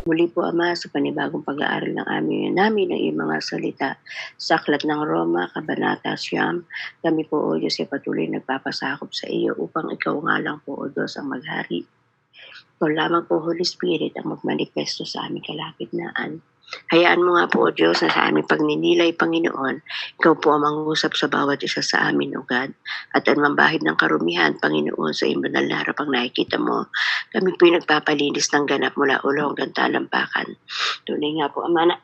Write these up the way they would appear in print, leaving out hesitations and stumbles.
Muli po, Ama, sa panibagong pag-aaral namin ng iyong mga salita sa Aklat ng Roma, Kabanata 9, kami po, O Diyos, ay patuloy nagpapasakop sa iyo upang ikaw nga lang po, O Diyos, ang maghari. Ikaw lamang po, Holy Spirit, ang magmanifesto sa aming kalapitnaan. Hayaan mo nga po, O Diyos, na sa aming pagninilay, Panginoon, ikaw po ang mangusap sa bawat isa sa amin, O God. At ang mambahid ng karumihan, Panginoon, sa iyong banal na harapang nakikita mo, kami po yung nagpapalinis ng ganap mula ulo hanggang talampakan. Tunay nga po, Ama, na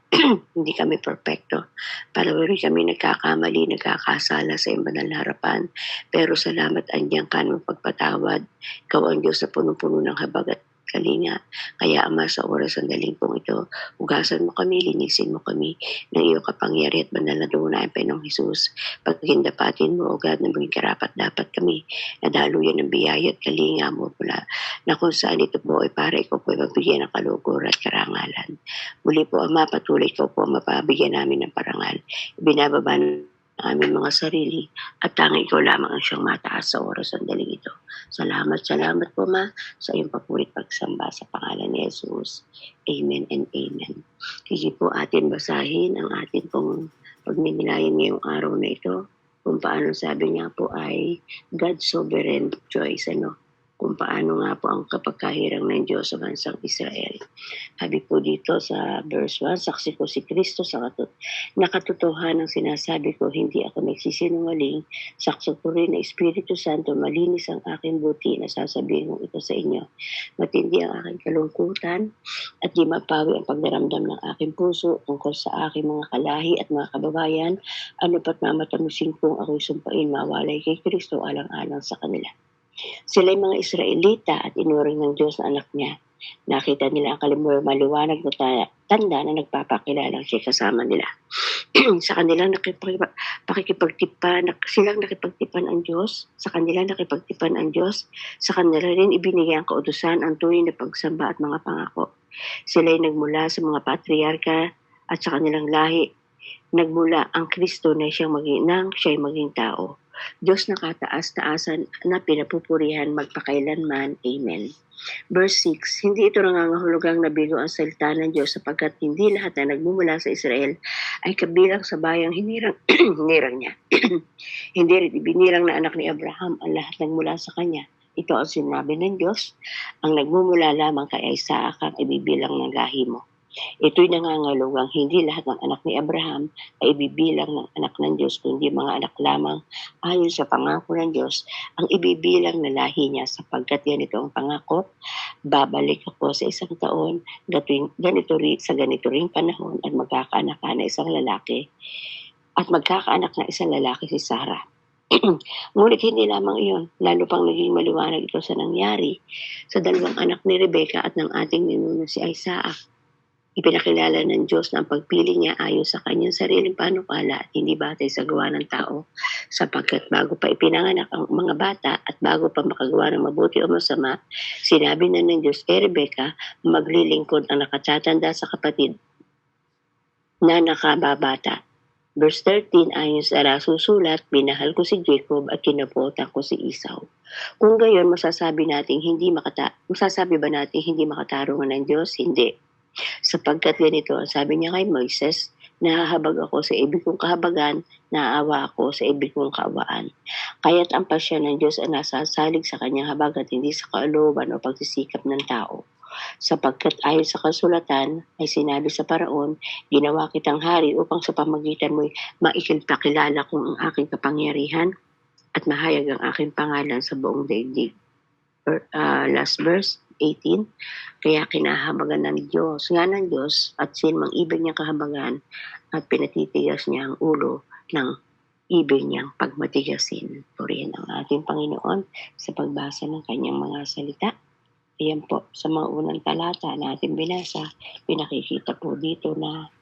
hindi kami perfecto. Palawari kami nagkakamali, nagkakasala sa iyong banal na harapan. Pero salamat, andiyan ka ng pagpatawad. Ikaw ang Diyos na punong-puno ng habag at kalinga. Kaya, Ama, sa oras ang daling pong ito, hugasan mo kami, linisin mo kami ng iyong kapangyarihan at banal na dugunan, Panginoong Hesus. Paghindapatin mo, O God, na maging karapat-dapat kami na daluyan ng biyaya at kalinga mo mula na kung saan ito po ay para ikaw po ay magbigyan ng kalugur at karangalan. Muli po, Ama, patuloy ikaw po mapabigyan namin ng parangal. Binababa ng aming mga sarili at tanging ikaw lamang ang siyang mataas sa oras ang daling ito. Salamat po, Ma, sa iyong papurit pagsamba sa pangalan ni Jesus. Amen and amen. Sige po atin basahin ang atin pong pagmimilayan ngayong araw na ito. Kung paano sabi niya po ay God's sovereign choice. Kung paano nga po ang kapagkahirang ng Diyos sa bansang Israel. Sabi po dito sa verse 1, saksi ko si Kristo sa nakatotohanan ng sinasabi ko, hindi ako nagsisinungaling. Saksi ko rin na Espiritu Santo, malinis ang aking buti na sasabihin ko ito sa inyo. Matindi ang aking kalungkutan at di mapawi ang pagdaramdam ng aking puso tungkol sa aking mga kalahi at mga kababayan. Ano pat mamatamusin kong ako'y sumpain mawalay kay Kristo alang-alang sa kanila. Sila'y mga Israelita at inuring ng Diyos na anak niya. Nakita nila ang maliwanag na tanda na nagpapakilalang siya kasama nila. Sa kanilang nakipagtipan ang Diyos, sa kanila nakipagtipan ang Diyos, sa kanila rin ibinigay ang kautusan, ang tunay na pagsamba at mga pangako. Sila'y nagmula sa mga patriarka at sa kanilang lahi, nagmula ang Kristo na siya'y maging tao. Diyos na kataas-taasan na pinapupurihan magpakailanman. Amen. Verse 6, hindi ito nangangahulugang nabigo ang salita ng Diyos sapagkat hindi lahat na nagmumula sa Israel ay kabilang sa bayang hinirang niya. Hindi rin ibinirang na anak ni Abraham ang lahat nagmula sa kanya. Ito ang sinabi ng Diyos, ang nagmumula lamang kay Isaac ang ibibilang ng lahi mo. Ito'y nangangahulugang hindi lahat ng anak ni Abraham ay ibibilang ng anak ng Diyos, kundi mga anak lamang ayon sa pangako ng Diyos ang ibibilang na lahi niya sapagkat ganito ang pangako, babalik ako sa isang taon, sa ganito ring panahon at magkakaanak na isang lalaki si Sarah. Ngunit hindi lamang iyon, lalo pang naging maliwanag ito sa nangyari sa dalawang anak ni Rebecca at ng ating ninuno si Isaac. Ipinakilala ng Diyos na ang pagpili niya ayon sa kanyang sariling panukala at hindi batay sa gawa ng tao, sapagkat bago pa ipinanganak ang mga bata at bago pa makagawa ng mabuti o masama, sinabi na ng Diyos kay Rebecca, maglilingkod ang nakatatanda sa kapatid na nakababata. Verse 13, ayon sa susulat, binahal ko si Jacob at kinapotan ko si Esau. Kung gayon, masasabi ba natin hindi makatarungan ng Diyos? Hindi. Sapagkat ganito, sabi niya kay Moises, nahahabag ako sa ibig kong kahabagan, naawa ako sa ibig kong kaawaan. Kaya't ang pasya ng Diyos ay nasasalig sa kanyang habag at hindi sa kalooban o pagsisikap ng tao. Sapagkat ayon sa kasulatan ay sinabi sa Paraon, ginawa kitang hari upang sa pamagitan mo'y maikilpakilala kong ang aking kapangyarihan at mahayag ang aking pangalan sa buong daigdig. Last verse, 18, kaya kinahabagan ng Diyos at sinmang ibig niyang kahabagan at pinatitigas niya ang ulo ng ibig niyang pagmatigasin. Purihin ang ating Panginoon sa pagbasa ng kanyang mga salita. Ayan po, sa mga unang talata na ating binasa, pinakikita po dito na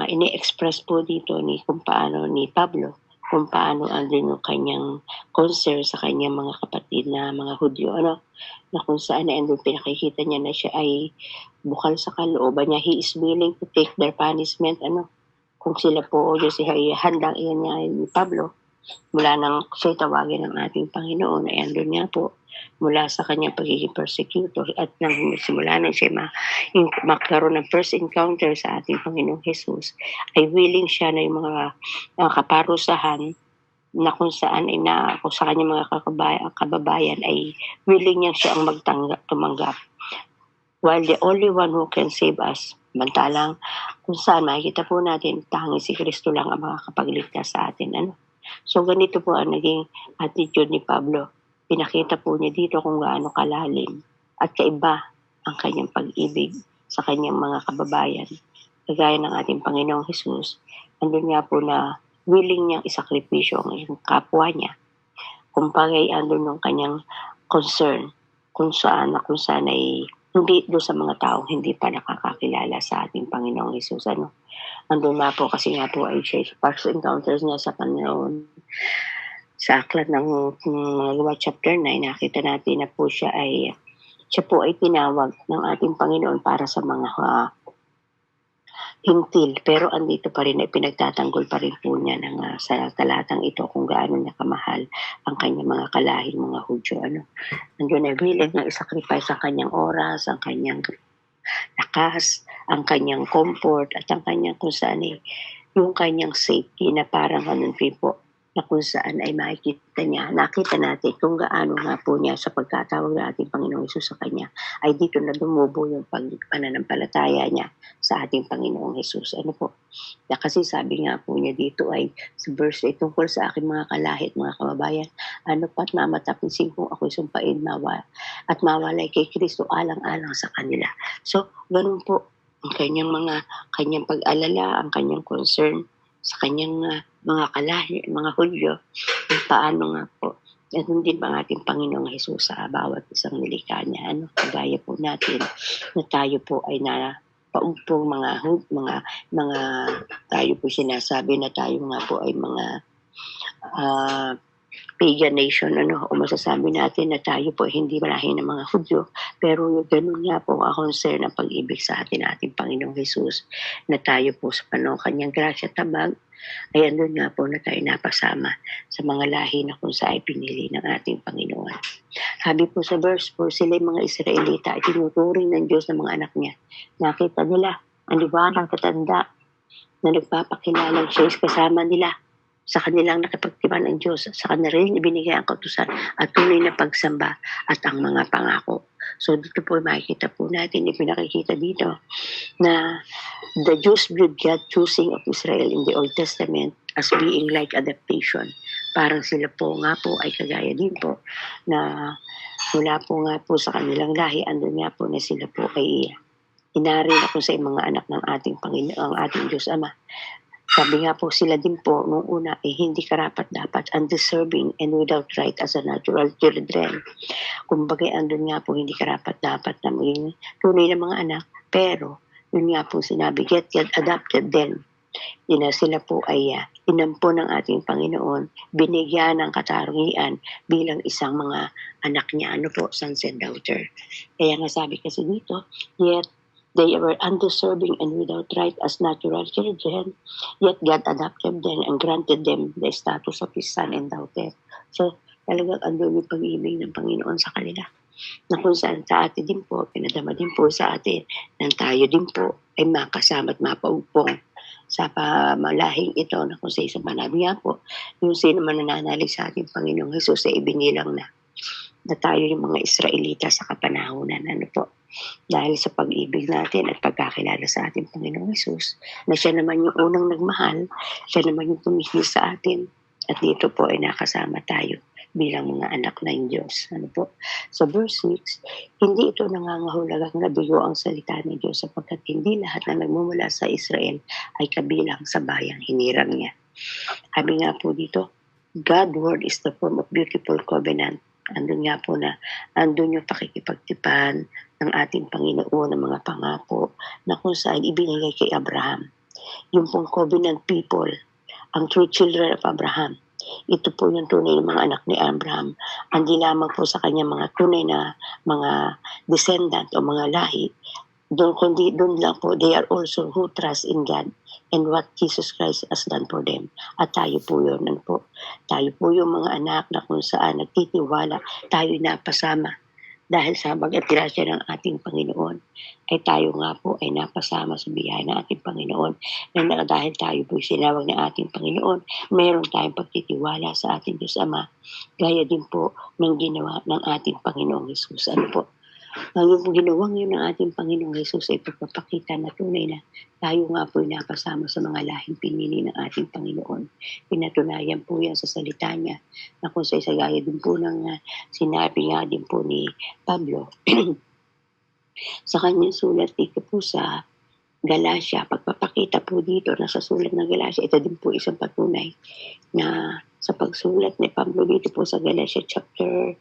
ini-express po dito ni Pablo kung paano andin yung kanyang concern sa kanyang mga kapatid na mga Hudyo, na kung saan na andun pinakikita niya na siya ay bukal sa kalooban niya, he is willing to take their punishment, kung sila po o Diyos ay handang iyan niya ni Pablo, mula nang siya'y tawagin ng ating Panginoon, ay andun niya po, mula sa kanyang pagiging persecutor at nang simula na siya magkaroon ng first encounter sa ating Panginoong Jesus, ay willing siya na yung mga kaparusahan na kung saan ay kung sa kanyang mga kababayan ay willing niya siya ang tumanggap. While the only one who can save us, mantalang kung saan makikita po natin, tanging si Kristo lang ang makakapagligtas sa atin. So ganito po ang naging attitude ni Pablo. Pinakita po niya dito kung gaano kalalim at kaiba ang kanyang pag-ibig sa kanyang mga kababayan. Kagaya ng ating Panginoong Jesus, andun nga po na willing niyang isakripisyo ang kapwa niya. Kumbaga andun yung kanyang concern kung saan ay hindi doon sa mga taong hindi pa nakakakilala sa ating Panginoong Jesus. Andun na po kasi nga po ay first encounters niya sa Panginoon. Sa aklat ng Gawa chapter 9, nakita natin na po siya po ay tinawag ng ating Panginoon para sa mga hintil. Pero andito pa rin ay pinagtatanggol pa rin po niya sa talatang ito kung gaano niya kamahal ang kanyang mga kalahing mga Hudyo. Andun ay willing na isacrifice ang kanyang oras, ang kanyang lakas, ang kanyang comfort, at ang kanyang kung saan yung kanyang safety na parang ganun po na kung saan ay nakita natin kung gaano nga po niya sa pagkatawag ng ating Panginoong Hesus sa kanya, ay dito na dumubo yung pananampalataya niya sa ating Panginoong Hesus. Kasi sabi nga po niya dito ay sa verse 8, tungkol sa aking mga kalahit, mga kababayan, pat mamatapisin kung ako'y sumpain at mawalay kay Kristo alang-alang sa kanila. So, ganun po ang kanyang pag-alala, ang kanyang concern sa kanyang mga kalahi, mga Hudyo, kung paano nga po. At hindi ba ang ating Panginoong Hesus sa bawat isang nilikha niya, kagaya po natin na tayo po ay paumpong tayo po sinasabi na tayo nga po ay mga pagan nation, o masasabi natin na tayo po hindi malahin ng mga Hudyo, pero yung ganun nga po ang concern ng pag-ibig sa ating Panginoong Hesus, na tayo po sa panahon kanyang grasya tabag, ay andun nga po na tayo napasama sa mga lahi na kung saan pinili ng ating Panginoon. Sabi po sa verse 4, sila yung mga Israelita ay tinuturing ng Diyos ng mga anak niya. Nakita nila ang liwanag katanda na nagpapakilalang siya kasama nila sa kanilang nakipagtipan ng Diyos, sa kanila rin ibinigay ang kautusan at tunay na pagsamba at ang mga pangako. So dito po makikita po natin, ipinakikita dito na the Jews viewed God choosing of Israel in the Old Testament as being like adaptation. Parang sila po nga po ay kagaya din po na mula po nga po sa kanilang lahi, andun nga po na sila po ay inari na po sa mga anak ng ating Panginoon, ang ating Diyos Ama. Sabi nga po sila din po, nung una ay hindi karapat-dapat, undeserving and without right as a natural children. Kumbaga andun nga po hindi karapat-dapat na maging tunay na mga anak, pero yun nga po sinabi, get adopted them. Sila po ay inampo ng ating Panginoon, binigyan ng katarungian bilang isang mga anak niya, sons and daughter. Kaya nga sabi kasi dito, yet they were undeserving and without right as natural children, yet God adopted them and granted them the status of His son and daughter. So, talagang andun yung pag-ibig ng Panginoon sa kanila. Na kung saan sa atin din po, pinadama din po sa atin, nang tayo din po ay makasama at mapaupong sa pamalahing ito na kung sa isang manabi nga po, yung sino man nananalig sa ating Panginoong Hesus ay ibinilang na tayo yung mga Israelita sa kapanahunan. Dahil sa pag-ibig natin at pagkakilala sa ating Panginoong Hesus, na siya naman yung unang nagmahal, siya naman yung tumihil sa atin, at dito po ay nakasama tayo bilang mga anak ng Diyos. Sa verse 6, hindi ito nangangahulugang nabigo ang salita ng Diyos sapagkat hindi lahat na nagmumula sa Israel ay kabilang sa bayang hinirang niya. Sabi nga po dito, God's word is the form of beautiful covenant. Andun nga po na andun yung pakikipagtipan ng ating Panginoon ng mga pangako na kung saan ibinigay kay Abraham. Yung pong covenant people, ang true children of Abraham, ito po yung tunay na mga anak ni Abraham. Hindi lamang po sa kanya mga tunay na mga descendant o mga lahi, kundi doon lang po, they are also who trust in God and what Jesus Christ has done for them. At tayo po yun, ano po, tayo po yung mga anak na kung saan nagtitiwala, tayo napasama dahil sa pag-atirasya ng ating Panginoon, ay tayo nga po ay napasama sa biyaya ng ating Panginoon. Na dahil tayo po sinawag ng ating Panginoon, meron tayong pagtitiwala sa ating Diyos Ama. Gaya din po ng ginawa ng ating Panginoong Jesus. Ano po? Ang ginawang yun ng ating Panginoong Jesus ay pagpapakita na tunay na tayo nga po ay napasama sa mga lahing pinili ng ating Panginoon. Pinatunayan po yan sa salita niya na kung sa gaya din po ng sinabi nga din po ni Pablo sa kanyang sulat dito po sa Galacia, pagpapakita po dito na sa sulat ng Galacia, ito din po isang patunay na sa pagsulat ni Pablo dito po sa Galacia chapter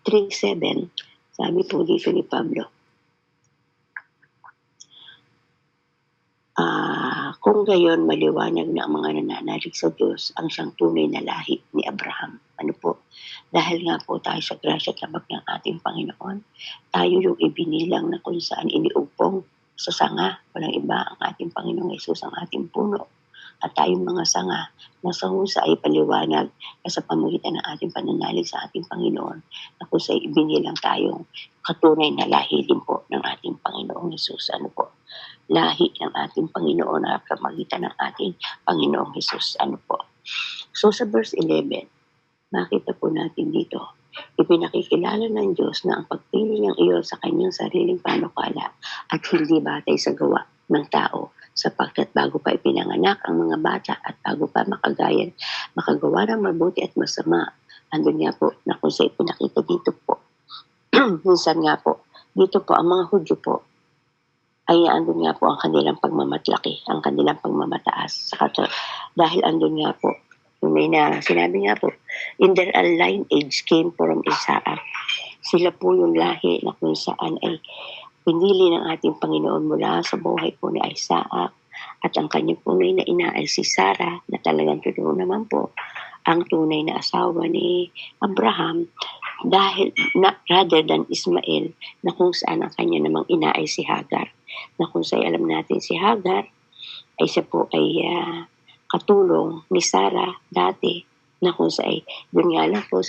3:7, sabi po dito ni Pablo, kung gayon maliwanag na ang mga nananalig sa Diyos ang siyang tunay na lahi ni Abraham. Ano po? Dahil nga po tayo sa grasya at labag ng ating Panginoon, tayo yung ibinilang na kung saan iniupong sa sanga, walang iba ang ating Panginoong Jesus, ang ating puno. At tayong mga sanga na sa husa ay paliwanag na sa pamagitan ng ating pananalig sa ating Panginoon na kung sa ibinilang tayong katunay na lahi din po ng ating Panginoong Jesus. Ano po? Lahi ng ating Panginoon na pamagitan ng ating Panginoong Jesus. Ano po? So sa verse 11, makita po natin dito, ipinakikilala ng Diyos na ang pagpili niyang iyon sa kanyang sariling panukala at hindi batay sa gawa ng tao, sapagkat bago pa ipinanganak ang mga bata at bago pa makagawa ng mabuti at masama, andun nga po na kung sa ipinakita dito po. Minsan nga po, dito po ang mga Hudyo po, ay andun nga po ang kanilang pagmamatlaki, ang kanilang pagmamataas. Dahil andun nga po, tunay na sinabi nga po, in their lineage came from Isaac. Sila po yung lahi na kung saan ay pinili ng ating Panginoon mula sa buhay po ni Isaac, at ang kanyang tunay na ina ay si Sarah, na talagang totoo naman po ang tunay na asawa ni Abraham, dahil rather than Ismael, na kung saan ang kanya namang ina ay si Hagar, na kung saan alam natin si Hagar ay siya po ay katulong ni Sarah dati, na kung saan doon nga lang po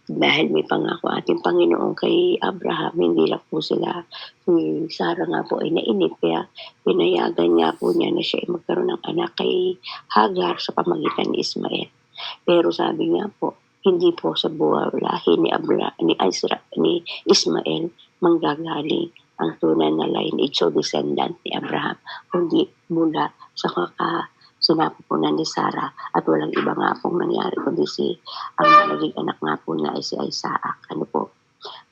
dahil may pangako ating Panginoon kay Abraham, hindi lang po sila, si Sarah nga po ay nainip, kaya pinayagan nga po niya na siya ay magkaroon ng anak kay Hagar sa pamagitan ni Ismael. Pero sabi nga po, hindi po sa lahi ni Ismael manggagaling ang tunay na lineage o descendant ni Abraham, kundi mula sa sinabi po na ni Sarah, at walang iba nga pong nangyari kundi ang naging anak nga po na ay si Isaac. Ano po?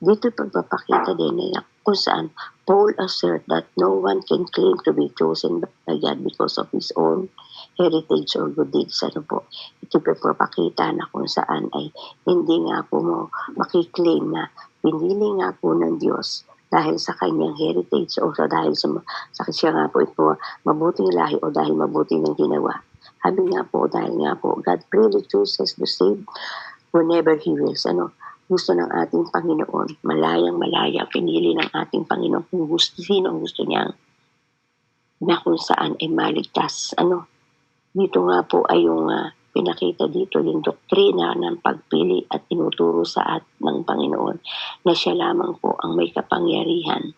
Dito pagpapakita din na kung saan Paul assert that no one can claim to be chosen by God because of his own heritage or good deeds. Ano po? Ito pagpapakita na kung saan ay hindi nga po mo makiklaim na pinili nga po ng Diyos dahil sa kanyang heritage o dahil sa siya nga po ito mabuting lahi o dahil mabuting ng ginawa. Sabi nga po, dahil nga po, God freely chooses to save whenever He wills. Gusto ng ating Panginoon, malaya, pinili ng ating Panginoon kung sino ang gusto niyang na kung saan ay maligtas. Dito nga po ay yung pinakita dito yung doktrina ng pagpili at tinuturo sa ng Panginoon na siya lamang po ang may kapangyarihan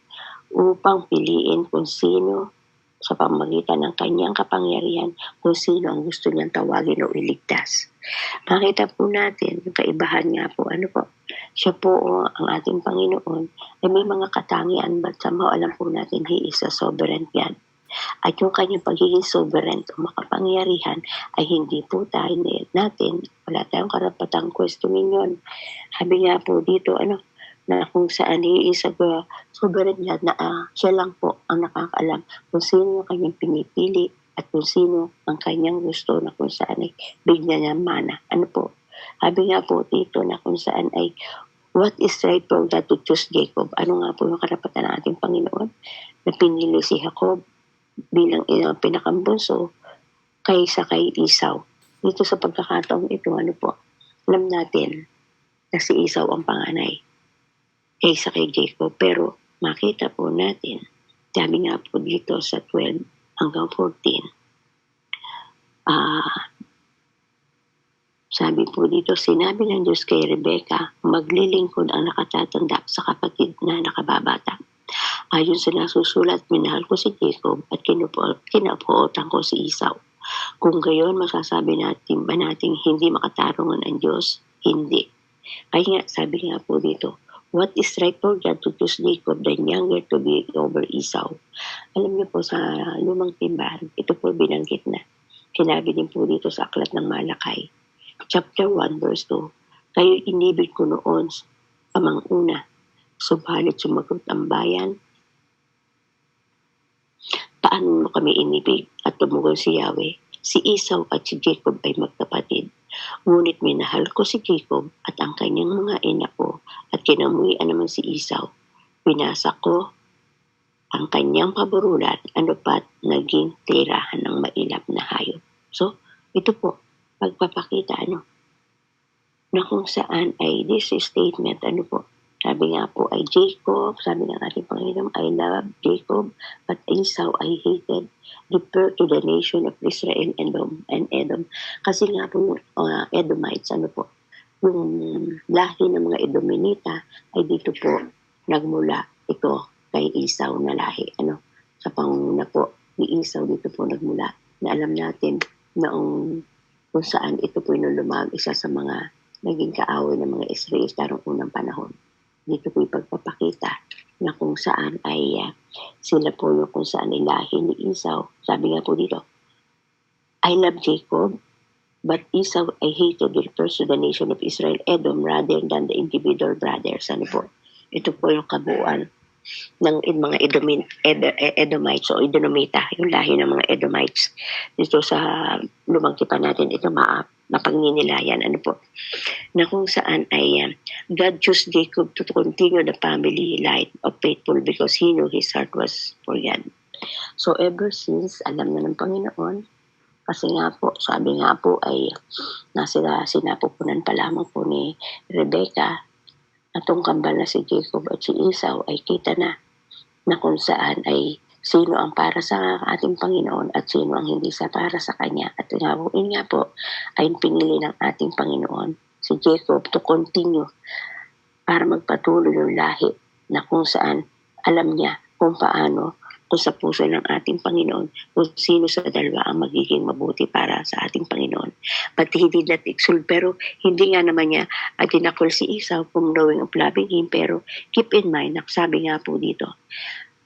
upang piliin kung sino sa pamagitan ng kanyang kapangyarihan kung sino ang gusto niyang tawagin o iligtas. Makita po natin yung kaibahan nga po. Siya po ang ating Panginoon ay may mga katangian, but somehow alam po natin He is a sovereign God. At yung kanyang pagiging sovereign o makapangyarihan ay hindi po tayo natin, wala tayong karapatang questionin yun. Sabi nga po dito, na kung saan He is a sovereign God, na siya lang po ang nakakaalam kung sino yung kanyang pinipili at kung sino ang kanyang gusto na kung saan ay bigyan niya mana. Sabi nga po dito na kung saan ay what is right for God to choose Jacob? Ano nga po yung karapatan ng ating Panginoon na pinili si Jacob bilang pinakambunso kaysa kay Esau. Dito sa pagkakataong ito, alam natin na si Esau ang panganay kaysa kay Jacob. Pero makita po natin Sabi nga po dito sa 12 hanggang 14, sabi po dito, sinabi ng Diyos kay Rebecca, maglilingkod ang nakatatanda sa kapatid na nakababata. Ayon sa nasusulat, minahal ko si Jacob at kinapootan ko si Esau. Kung gayon, masasabi natin ba nating hindi makatarungan ang Diyos? Hindi. Kaya nga, sabi nga po dito, what is right for God to choose Jacob, the younger, to be over Esau? Alam niyo po, sa lumang timbahan, ito po binanggit na. Sinabi din po dito sa Aklat ng Malakay, chapter 1, verse 2, kayo inibig ko noon amang una, subalit sumagot ang bayan, paano mo kami inibig? At tumugon si Yahweh, si Esau at si Jacob ay magkapatid. Ngunit minahal ko si Jacob at ang kanyang mga ina ko at kinamuhian naman si Esau. Pinasa ko ang kanyang paborulan, ano pat naging tirahan ng mailap na hayop. So, ito po, pagpapakita na kung saan ay this statement, sabi nga po ay Jacob, sabi ng ating Panginoon, I love Jacob, but Esau I hated. Refer to the nation of Israel and Edom. Kasi nga po yung Edomites, yung lahi ng mga Edominita ay dito po nagmula ito kay Esau na lahi. Sa panguna po ni Esau dito po nagmula, na alam natin noong kung saan ito po inulumag, isa sa mga naging kaaway ng mga Israel tarong unang panahon. Dito po ipagpapakita na kung saan ay sila po yung kung saan ilahi ni Esau. Sabi nga po dito, I love Jacob, but Esau I hated, refers to the nation of Israel, Edom, rather than the individual brothers. Ito po yung kabuuan ng mga Edomites o Edomita, yung lahi ng mga Edomites. Dito sa lumang tipan natin, ito napagninilayan, na kung saan ay God chose Jacob to continue the family line of faithful because he knew his heart was for God. So ever since, alam na ng Panginoon, kasi nga po, sabi nga po ay sinapupunan pa lamang po ni Rebecca na tong kambal na si Jacob at si Esau ay kita na kung saan ay sino ang para sa ating Panginoon at sino ang hindi sa para sa Kanya. At nga po ay pinili ng ating Panginoon si Jacob to continue para magpatuloy yung lahi na kung saan alam niya kung paano, kung sa puso ng ating Panginoon, kung sino sa dalawa ang magiging mabuti para sa ating Panginoon. But he did not exclude, pero hindi nga naman niya tinakol si Esau from knowing of loving him, pero keep in mind, sabi nga po dito,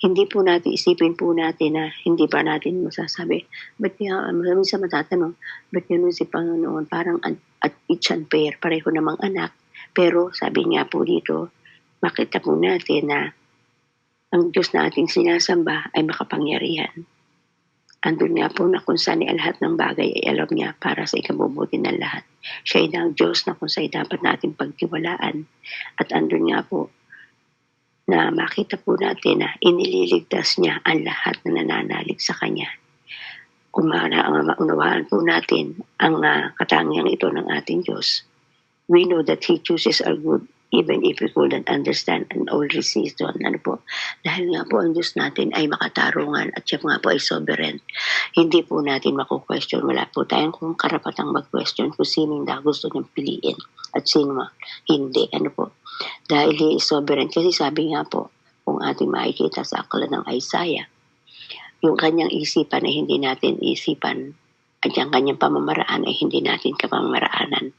hindi po natin, isipin po natin na hindi pa natin masasabi, ba't niya, minsan matatanong, ba't yun si Panginoon, parang at it's unfair, pareho namang anak, pero sabi nga po dito, makita po natin na ang Diyos na ating sinasamba ay makapangyarihan. Andun nga po na kung saan lahat ng bagay ay alam niya para sa ikabubuti ng lahat. Siya ay ang Diyos na kung saan dapat natin pagtiwalaan. At andun nga po na makita po natin na inililigtas niya ang lahat na nananalig sa Kanya. Kung maunawaan po natin ang katangiang ito ng ating Diyos, we know that He chooses our good even if we couldn't understand and all reason. Dahil nga po ang Diyos natin ay makatarungan at siya nga po ay sovereign. Hindi po natin maku-question. Wala po tayong kung karapatang mag-question kung sino yung gusto niyang piliin at sino hindi. Dahil He is sovereign. Kasi sabi nga po, kung ating makikita sa aklat ng Isaiah, yung kanyang isipan ay hindi natin isipan at yung kanyang pamamaraan ay hindi natin kamamaraanan.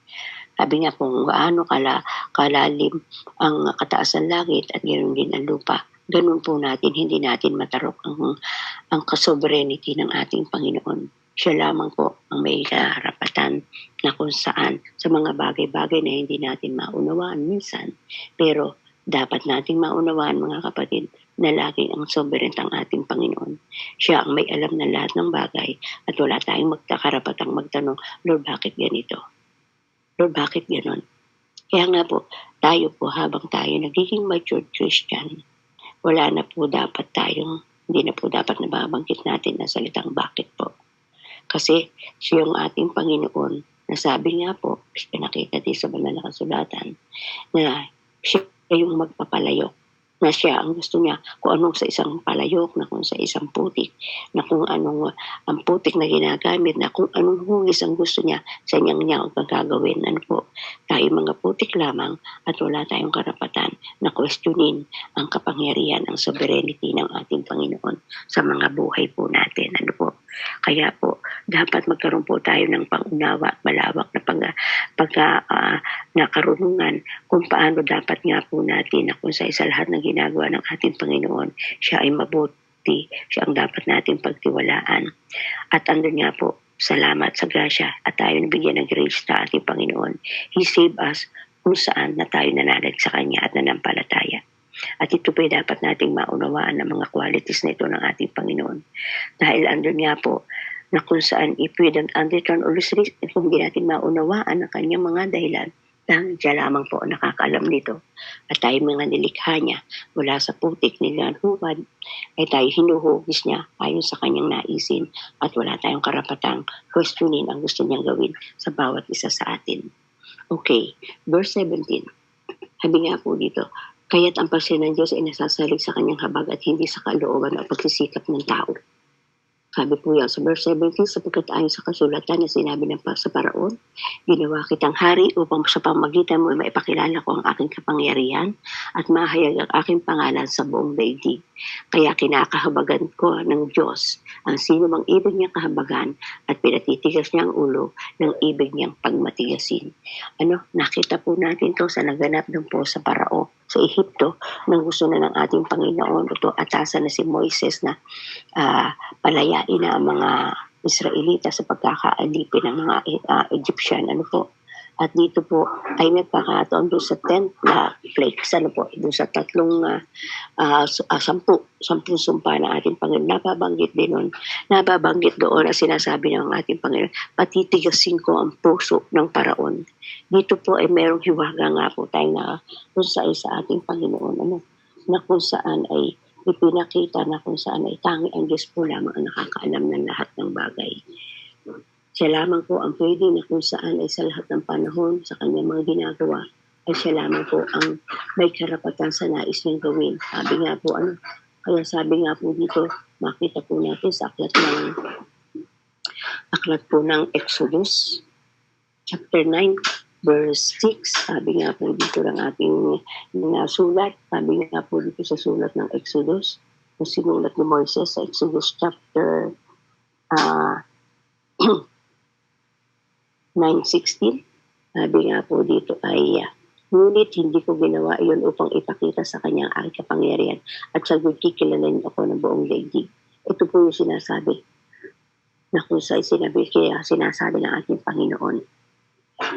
Sabi nga kung gaano kalalim ang kataasan langit at ganoon din ang lupa, ganun po natin, hindi natin matarok ang sovereignty ng ating Panginoon. Siya lamang po ang may karapatan na kung saan sa mga bagay-bagay na hindi natin maunawaan minsan, pero dapat nating maunawaan mga kapatid na laging ang sovereign ang ating Panginoon. Siya ang may alam na lahat ng bagay at wala tayong karapatang magtanong, Lord, bakit ganito? Lord, bakit ganon? Kaya nga po, tayo po habang tayo nagiging matured Christian, hindi na po dapat nababanggit natin ang salitang bakit po. Kasi siya yung ating Panginoon na sabi nga po, pinakita din sa banal na kasulatan, na siya yung magpapalayok na siya ang gusto niya kung anong sa isang palayok, na kung sa isang putik, na kung anong ang putik na ginagamit, na kung anong hugis ang gusto niya sa niya ang gagawin. Ano po, tayo mga putik lamang at wala tayong karapatan na questionin ang kapangyarihan, ang sovereignty ng ating Panginoon sa mga buhay po natin. Ano po, kaya po dapat magkaroon po tayo ng pangunawa at malawak na na karunungan kung paano dapat nga po natin na kung sa isa lahat ng ginagawa ng ating Panginoon, siya ay mabuti, siya ang dapat nating pagtiwalaan. At andun nga po, salamat sa grasya at tayo nabigyan ng grace sa ating Panginoon. He saved us kung saan na tayo nanalig sa Kanya at nanampalataya. At ito po dapat nating maunawaan ng mga qualities na ito ng ating Panginoon. Dahil andun nga po, na kung saan if we don't understand or restrict, kung hindi natin maunawaan ang kanyang mga dahilan, siya lamang po ang nakakaalam nito. At tayo mga nilikha niya mula sa putik nila hubad, ay tayo hinuhugis niya ayon sa kanyang naisin at wala tayong karapatang questionin ang gusto niyang gawin sa bawat isa sa atin. Okay, verse 17. Sabi nga po dito, kaya't ang pasya ng Diyos ay nasasalig sa kanyang habag at hindi sa kalooban o pagsisikap ng tao. Sabi po yan sa verse 17, sapagkat ayon sa kasulatan na sinabi ng sa Paraon, ginawa kitang hari upang sa pamagitan mo maipakilala ko ang aking kapangyarihan at mahayag ang aking pangalan sa buong daigdig. Kaya kinakahabagan ko ng Diyos ang sino mang ibig niyang kahabagan at pinatitigas niya ang ulo ng ibig niyang pagmatigasin. Nakita po natin to sa naganap ng po sa Parao sa Ehipto nang gusto na ng ating Panginoon ito atasan na si Moises na palayain na ang mga Israelita sa pagkakaalipin ng mga Egyptian. At dito po ay nagkakataon doon sa 10th na plagues, doon sa tatlong sampung sumpa ng ating Panginoon. Nababanggit doon na sinasabi ng ating Panginoon, patitigasin ko ang puso ng Paraon. Dito po ay merong hiwaga nga po tayo na kung saan sa ating Panginoon, na kung saan ay ipinakita na kung saan ay tangi ang Diyos po lamang ang nakakaalam ng lahat ng bagay. Siya lamang po ang pwede na kung saan ay sa lahat ng panahon sa kanyang mga ginagawa ay siya lamang po ang may karapatan sa nais niyang gawin. Kaya sabi nga po dito, makita po natin sa aklat po ng Exodus, chapter 9, verse 6, sabi nga po dito ng ating sulat, sabi nga po dito sa sulat ng Exodus, na sinulat ni Moises sa Exodus chapter 9:16, sabi nga po dito ay, ngunit hindi ko ginawa iyon upang ipakita sa kanyang aking kapangyarihan at sagot kikilalanin ako ng buong daigdig. Ito po yung sinasabi na kung sinasabi ng ating Panginoon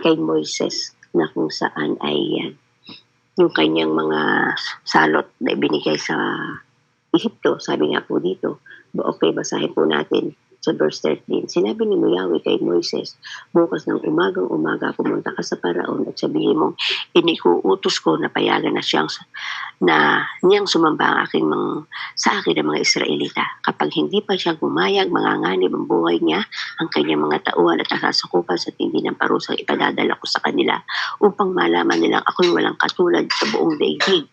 kay Moises na kung saan ay yung kanyang mga salot na ibinigay sa Ehipto. Sabi nga po dito, okay, basahin po natin sa verse 13, sinabi ni Yahweh kay Moises, bukas ng umaga pumunta ka sa Paraon at sabihin mong, inikuutos ko na payagan na niyang sumamba sa akin ang mga Israelita. Kapag hindi pa siya gumayag, manganganib ang buhay niya, ang kanyang mga tauhan at nasasakupan sa tindi ng parusang ipadadala ko sa kanila upang malaman nilang ako'y walang katulad sa buong daigdig.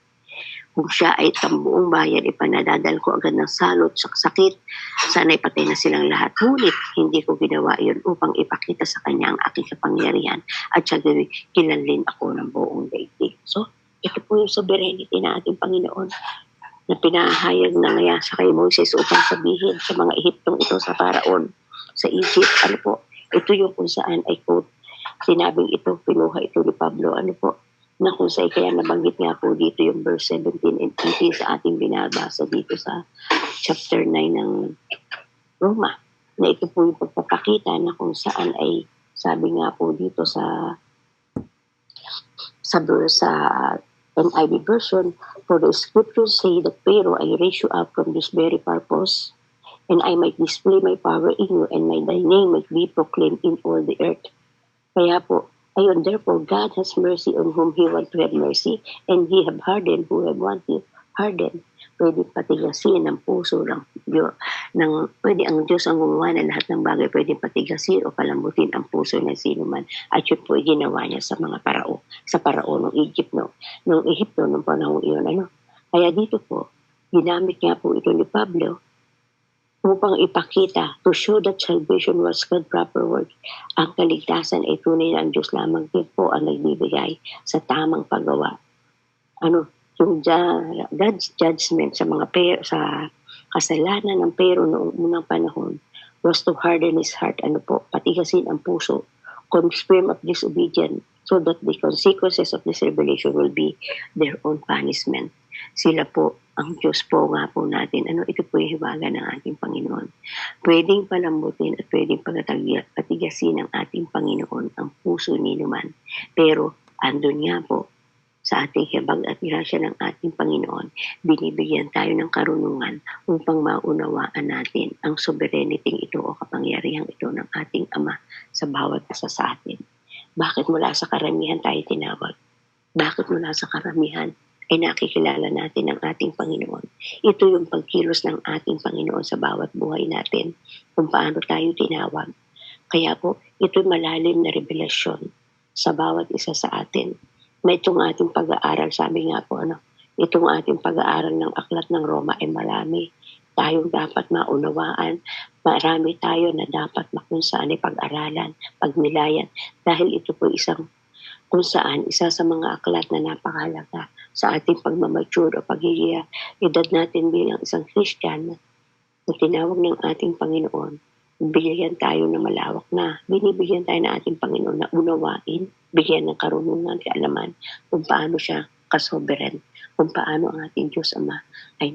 Kung siya ay tambuong bayan, ipanadadal ko agad ng salot sa sakit. Sana'y patay na silang lahat. Ngunit hindi ko ginawa iyon upang ipakita sa kanya ang aking kapangyarihan at siya kilalin ako ng buong daigdig. So, ito po yung sovereignty na ating Panginoon na pinahayag na ngayon sa kay Moises upang sabihin sa mga Ehiptong ito sa Paraon, sa Egypt. Ito yung kung saan ay quote, sinabing ito, pinuha ito ni Pablo, na kung sa'y kaya nabanggit nga po dito yung verse 17 and 18 sa ating binabasa dito sa chapter 9 ng Roma, na ito po yung pagpapakita na kung saan ay sabi nga po dito sa NIV version, for the scriptures say that Pharaoh, I raise you up from this very purpose, and I might display my power in you, and thy name might be proclaimed in all the earth. Kaya po, ayun, therefore, God has mercy on whom He want to have mercy, and He have hardened who have want to harden. Pwede patigasin ang puso pwede ang Diyos ang gumawa ng lahat ng bagay, pwede patigasin o palambutin ang puso ng sino man. At yun po ginawa niya sa mga Parao, sa Parao ng Egypt, nung Ehipto, nung panahon iyon, Kaya dito po, ginamit nga po ito ni Pablo upang ipakita, to show that salvation was God's proper work. Ang kaligtasan ay tunay na ang Diyos lamang din po ang nagbibigay sa tamang paggawa. Yung God's judgment sa sa kasalanan ng Pero noong unang panahon was to harden his heart, patigasin ang puso, confirm of disobedience, so that the consequences of this revelation will be their own punishment. Sila po, ang Diyos po nga po natin, ito po yung hiwaga ng ating Panginoon. Pwedeng palambutin at pwedeng patigasin ng ating Panginoon ang puso ni naman. Pero, andun nga po, sa ating hibag at grasya ng ating Panginoon, binibigyan tayo ng karunungan upang maunawaan natin ang sovereignty ito o kapangyarihang ito ng ating Ama sa bawat isa sa atin. Bakit mula sa karamihan tayo tinawag? Bakit mula sa karamihan ay nakikilala natin ang ating Panginoon? Ito yung pagkilos ng ating Panginoon sa bawat buhay natin, kung paano tayo tinawag. Kaya po, ito'y malalim na revelasyon sa bawat isa sa atin. May itong ating pag-aaral, sabi nga po, itong ating pag-aaral ng Aklat ng Roma ay marami tayong dapat maunawaan. Marami tayo na dapat kung saan ay pag-aralan, pagnilayan. Dahil ito po kung saan isa sa mga aklat na napakahalaga sa ating pagmamature o pagiging edad natin bilang isang Christian na tinawag ng ating Panginoon. Binibigyan tayo ng malawak na, binibigyan tayo ng ating Panginoon na unawain, bigyan ng karunungan, kaalaman kung paano siya kasovereign, kung paano ang ating Diyos Ama ay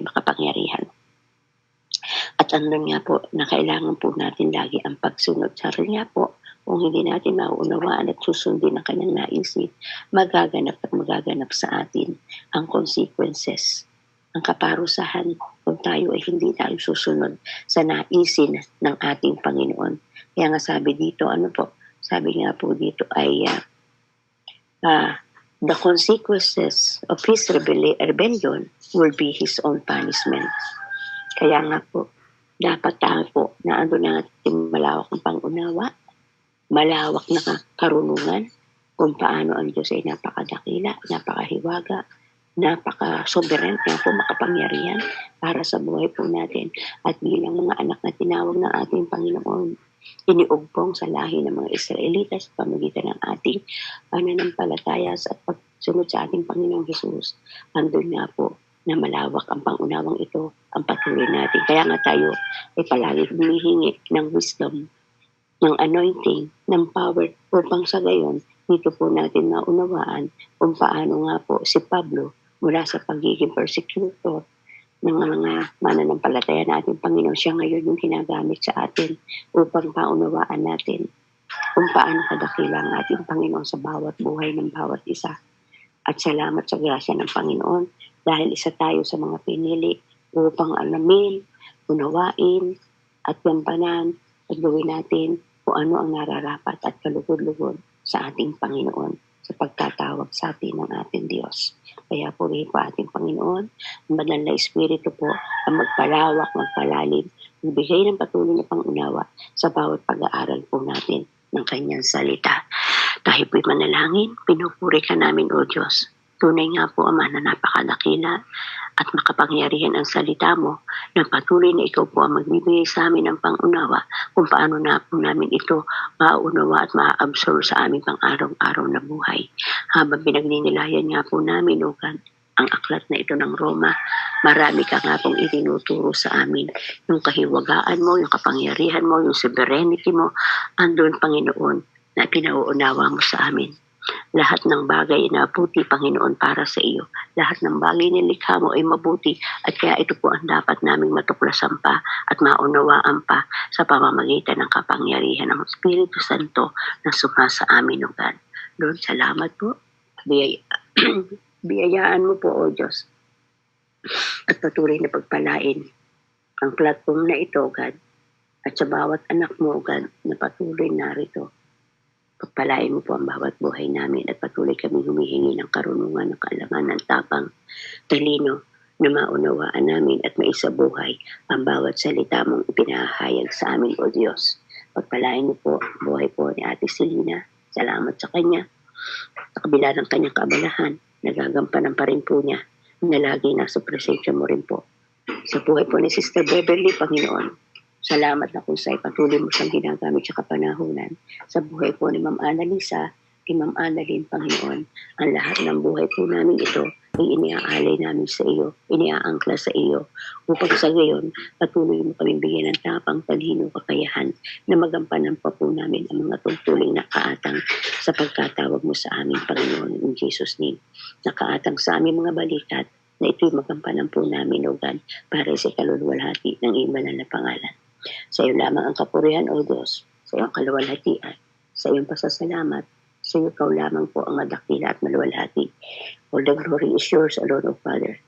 makapangyarihan. At nga po, na kailangan po natin lagi ang pagsunod sa kanya po. Kung hindi natin mauunawaan at susundin ang kanyang naisin, magaganap sa atin ang consequences, ang kaparusahan kung tayo ay hindi tayo susunod sa naisin ng ating Panginoon. Kaya nga sabi dito, sabi nga po dito ay the consequences of his rebellion will be his own punishment. Kaya nga po, dapat tayo po na natin malawak ng pangunawa, malawak na karunungan kung paano ang Diyos ay napakadakila, napakahiwaga, napaka-sovereign, makapangyarihan para sa buhay po natin. At bilang mga anak na tinawag ng ating Panginoon, iniugbong sa lahi ng mga Israelitas sa pamagitan ng ating pananampalataya at pagsunod sa ating Panginoong Hesus. Andun nga po na malawak ang pangunawang ito ang patuloy natin. Kaya nga tayo ay palagi humihingi ng wisdom, ng anointing, ng power upang sa gayon dito po natin maunawaan kung paano nga po si Pablo mula sa pagiging persecutor ng mga mananampalataya natin Panginoon, siya ngayon yung ginagamit sa atin upang paunawaan natin kung paano kadakila ang ating Panginoon sa bawat buhay ng bawat isa. At salamat sa grasya ng Panginoon dahil isa tayo sa mga pinili upang alamin, unawain at gampanan at gawin natin kung ano ang nararapat at kalugod-lugod sa ating Panginoon sa pagtatawag sa atin ng ating Diyos. Kaya purihin po ating Panginoon, ang banal na Espiritu po ang magpalawak, magpalalim, magbigay ng patuloy na pangunawa sa bawat pag-aaral po natin ng kanyang salita. Tayo po'y manalangin, pinupuri ka namin o Diyos. Tunay nga po, Ama, na napakadakila at makapangyarihan ang salita mo na patuloy na ikaw po ang magbibigay sa amin ng pangunawa kung paano na po namin ito mauunawa at ma-absorb sa aming pang-araw-araw na buhay. Habang pinagninilayan nga po namin, O God, ang aklat na ito ng Roma, marami ka nga pong itinuturo sa amin. Yung kahiwagaan mo, yung kapangyarihan mo, yung sovereignty mo, andun, Panginoon, na pinauunawa mo sa amin. Lahat ng bagay na mabuti, Panginoon, para sa iyo. Lahat ng bagay na likha mo ay mabuti at kaya ito po ang dapat naming matuklasan pa at maunawaan pa sa pamamagitan ng kapangyarihan ng Espiritu Santo na sumasa amin, O God. Lord, salamat po. Biyayaan mo po, O Diyos. At patuloy na pagpalain ang platform na ito, O God. At sa bawat anak mo, O God, na patuloy narito. Pagpalain mo po ang bawat buhay namin at patuloy kami humihingi ng karunungan, ng kaalaman, ng tapang, talino na maunawaan namin at maisabuhay ang bawat salita mong ipinahayag sa amin, O Diyos. Pagpalain mo po buhay po ni Ate Selena. Salamat sa kanya. Sa kabila ng kanyang kaabalahan, nagagampanan pa rin po niya na lagi nasa presensya mo rin po. Sa buhay po ni Sister Beverly, Panginoon, salamat na kung sa'yo patuloy mo siyang ginagamit sa kapanahunan. Sa buhay po ni Ma'am Annalisa, ni Ma'am Annalyn, Panginoon, ang lahat ng buhay po namin ito ay iniaalay namin sa iyo, iniaangkla sa iyo, upang sa gayon, patuloy mo kaming bigyan ng tapang, talino, kakayahan, na magampanan pa po namin ang mga tungtuling na kaatang sa pagkatawag mo sa amin, Panginoon, in Jesus' name. Nakaatang sa aming mga balikat, na ito'y magampanan po namin, O God, para sa kaluluwalhati ng iyong banal na pangalan. Sa iyo lamang ang kapurihan, O Diyos, sa iyong kaluwalhatian, sa iyong pasasalamat, sa iyo ikaw lamang po ang madakila at maluwalhati. All the glory is yours, O Lord, O Father.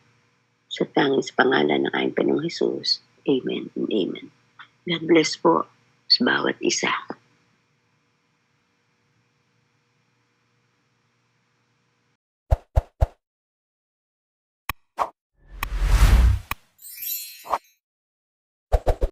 Sa tanging sa pangalan ng aming Panginoong Jesus. Amen and amen. God bless po sa bawat isa.